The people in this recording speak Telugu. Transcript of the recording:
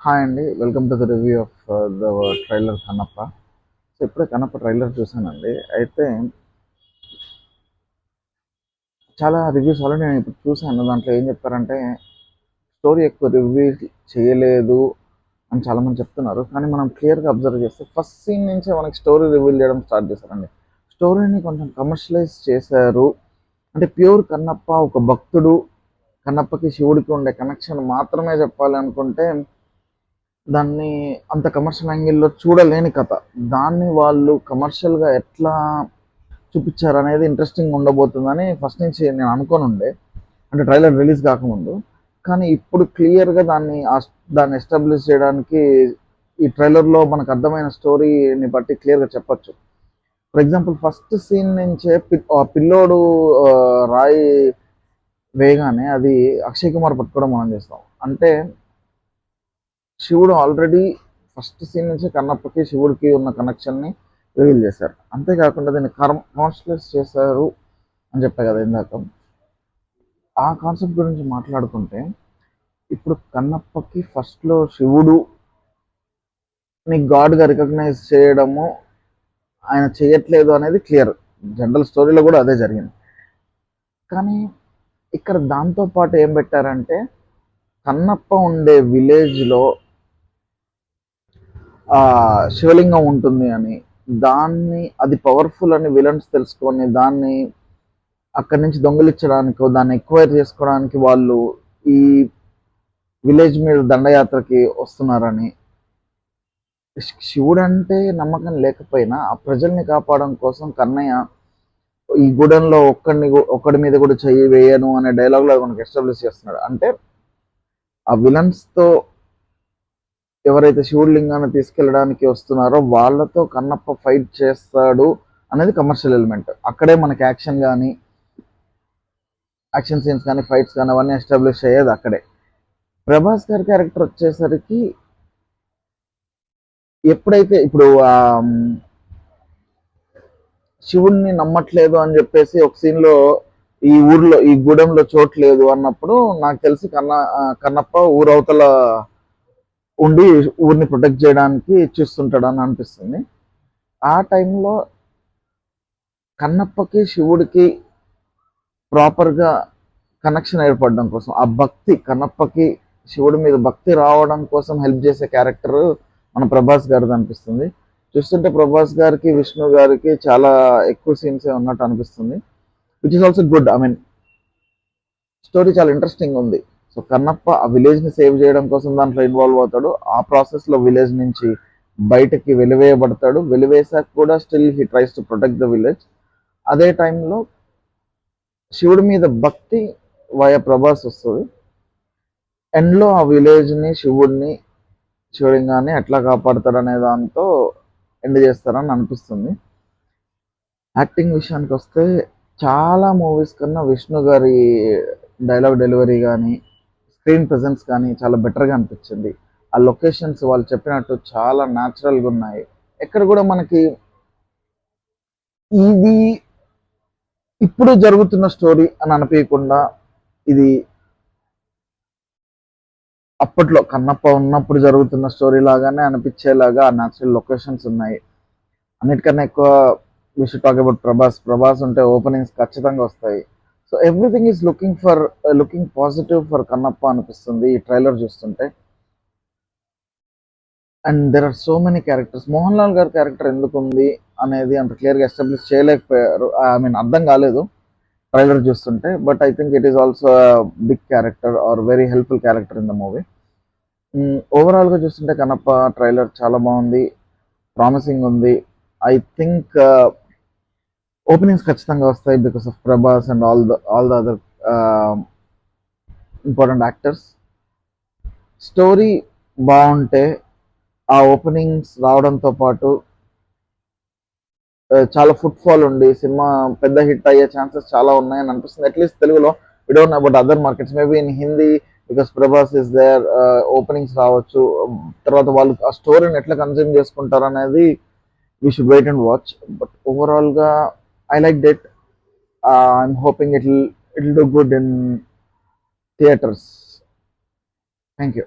హాయ్ అండి. Welcome to the review of the trailer 'Kannappa'. So, ఇప్పుడే 'కన్నప్ప' ట్రైలర్ చూశానండి. అయితే చాలా రివ్యూస్ ఆల్రెడీ నేను ఇప్పుడు చూశాను. దాంట్లో ఏం చెప్పారంటే, స్టోరీ ఎక్కువ రివీల్ చేయలేదు అని చాలామంది చెప్తున్నారు. కానీ మనం క్లియర్‌గా అబ్జర్వ్ చేస్తే ఫస్ట్ సీన్ నుంచే మనకి స్టోరీ రివీల్ చేయడం స్టార్ట్ చేశారండి. స్టోరీని కొంచెం కమర్షియలైజ్ చేశారు. అంటే ప్యూర్ కన్నప్ప ఒక భక్తుడు, కన్నప్పకి, శివుడికి ఉండే కనెక్షన్ మాత్రమే చెప్పాలి అనుకుంటే దాన్ని అంత కమర్షియల్ యాంగిల్‌లో చూడలేని కథ. దాన్ని వాళ్ళు కమర్షియల్‌గా ఎట్లా చూపిచ్చారనేది ఇంట్రెస్టింగ్ ఉండబోతుందని ఫస్ట్ నుంచి నేను అనుకోనుండే. అంటే ట్రైలర్ రిలీజ్ కాకముందు. కానీ ఇప్పుడు క్లియర్‌గా దాన్ని ఎస్టాబ్లిష్ చేయడానికి ఈ ట్రైలర్‌లో మనకు అర్థమైన స్టోరీని బట్టి క్లియర్‌గా చెప్పొచ్చు. ఫర్ ఎగ్జాంపుల్ ఫస్ట్ సీన్ నుంచే పిల్లోడు రాయి వేయగానే అది అక్షయ్ కుమార్ పట్టుకోవడం మనం చేస్తాం. అంటే శివుడు ఆల్రెడీ ఫస్ట్ సీన్ నుంచి కన్నప్పకి శివుడికి ఉన్న కనెక్షన్ని రివీల్ చేశారు. అంతేకాకుండా దీన్ని కాన్స్టలైజ్ చేశారు అని చెప్పా కదా ఇందాక. ఆ కాన్సెప్ట్ గురించి మాట్లాడుకుంటే ఇప్పుడు కన్నప్పకి ఫస్ట్లో శివుడు గాడ్గా రికగ్నైజ్ చేయడము ఆయన చేయట్లేదు అనేది క్లియర్. జనరల్ స్టోరీలో కూడా అదే జరిగింది. కానీ ఇక్కడ దాంతో పాటు ఏం పెట్టారంటే కన్నప్ప ఉండే విలేజ్లో శివలింగం ఉంటుంది అని, దాన్ని అది పవర్ఫుల్ అని విలన్స్ తెలుసుకొని దాన్ని అక్కడి నుంచి దొంగిలించడానికి దాన్ని ఎక్వైర్ చేసుకోవడానికి వాళ్ళు ఈ విలేజ్ మీద దండయాత్రకి వస్తున్నారని, శివుడు అంటే నమ్మకం లేకపోయినా ఆ ప్రజల్ని కాపాడడం కోసం కన్నయ్య ఈ గూడెంలో ఒక్కడి మీద కూడా చెయ్యి వేయను అనే డైలాగ్లో మనకి ఎస్టాబ్లిష్ చేస్తున్నాడు. అంటే ఆ విలన్స్తో ఎవరైతే శివుడి లింగాన్ని తీసుకెళ్ళడానికి వస్తున్నారో వాళ్ళతో కన్నప్ప ఫైట్ చేస్తాడు అనేది కమర్షియల్ ఎలిమెంట్. అక్కడే మనకి యాక్షన్ సీన్స్ కానీ ఫైట్స్ కానీ అవన్నీ ఎస్టాబ్లిష్ అయ్యేది అక్కడే. ప్రభాస్ గారి క్యారెక్టర్ వచ్చేసరికి ఎప్పుడైతే ఇప్పుడు శివుణ్ణి నమ్మట్లేదు అని చెప్పేసి ఒక సీన్లో ఈ ఊర్లో ఈ గూడెంలో చోటు లేదు అన్నప్పుడు నాకు తెలిసి కన్నప్ప ఊరవతల ఉండి ఊరిని ప్రొటెక్ట్ చేయడానికి చూస్తుంటాడని అనిపిస్తుంది. ఆ టైంలో కన్నప్పకి శివుడికి ప్రాపర్గా కనెక్షన్ ఏర్పడడం కోసం ఆ భక్తి కన్నప్పకి శివుడి మీద భక్తి రావడం కోసం హెల్ప్ చేసే క్యారెక్టర్ మన ప్రభాస్ గారిది అనిపిస్తుంది. చూస్తుంటే ప్రభాస్ గారికి విష్ణు గారికి చాలా ఎక్కువ సీన్సే ఉన్నట్టు అనిపిస్తుంది, which is also good. I mean story చాలా ఇంట్రెస్టింగ్ ఉంది. సో కన్నప్ప ఆ విలేజ్ని సేవ్ చేయడం కోసం దాంట్లో ఇన్వాల్వ్ అవుతాడు. ఆ ప్రాసెస్లో విలేజ్ నుంచి బయటకి వెలివేయబడతాడు. వెలివేసాక కూడా still he tries to protect the village. అదే టైంలో శివుడి మీద భక్తి వయ ప్రభాస్ వస్తుంది. ఎండ్లో ఆ విలేజ్ని శివలింగాన్ని ఎట్లా కాపాడతాడు అనే దాంతో ఎండ్ చేస్తారని అనిపిస్తుంది. యాక్టింగ్ విషయానికి వస్తే చాలా మూవీస్ కన్నా విష్ణు గారి డైలాగ్ డెలివరీ కానీ స్క్రీన్ ప్రెజెన్స్ కానీ చాలా బెటర్గా అనిపించింది. ఆ లొకేషన్స్ వాళ్ళు చెప్పినట్టు చాలా న్యాచురల్గా ఉన్నాయి. ఎక్కడ కూడా మనకి ఇది ఇప్పుడు జరుగుతున్న స్టోరీ అని అనిపించకుండా ఇది అప్పట్లో కన్నప్ప ఉన్నప్పుడు జరుగుతున్న స్టోరీ లాగానే అనిపించేలాగా ఆ న్యాచురల్ లొకేషన్స్ ఉన్నాయి. అన్నిటికన్నా ఎక్కువ we should talk about Prabhas ఉంటే ఓపెనింగ్స్ ఖచ్చితంగా వస్తాయి. So everything is looking positive for Kannappa అనిపిస్తుంది ఈ ట్రైలర్ చూస్తుంటే. And there are so many characters. Mohan Lal గారి క్యారెక్టర్ ఎందుకు ఉంది అనేది అంత క్లియర్గా ఎస్టాబ్లిష్ చేయలేకపోయారు. ఐ మీన్ అర్థం కాలేదు ట్రైలర్ చూస్తుంటే. But I think it is also big character are very helpful character in the movie. ఓవరాల్గా చూస్తుంటే కన్నప్ప ట్రైలర్ చాలా బాగుంది, ప్రామిసింగ్ ఉంది. ఐ థింక్ ఓపెనింగ్స్ ఖచ్చితంగా వస్తాయి because of Prabhas and all the other important actors. Story బాగుంటే ఆ ఓపెనింగ్స్ రావడంతో పాటు చాలా ఫుట్ ఫాల్ ఉండి సినిమా పెద్ద హిట్ అయ్యే ఛాన్సెస్ చాలా ఉన్నాయని అనిపిస్తుంది. అట్లీస్ట్ తెలుగులో we don't know about other markets, maybe in Hindi because Prabhas is there openings రావచ్చు. తర్వాత వాళ్ళు ఆ స్టోరీని ఎట్లా కన్జ్యూమ్ చేసుకుంటారు అనేది we should wait and watch. But overall I liked it. I'm hoping it'll do good in theaters. Thank you.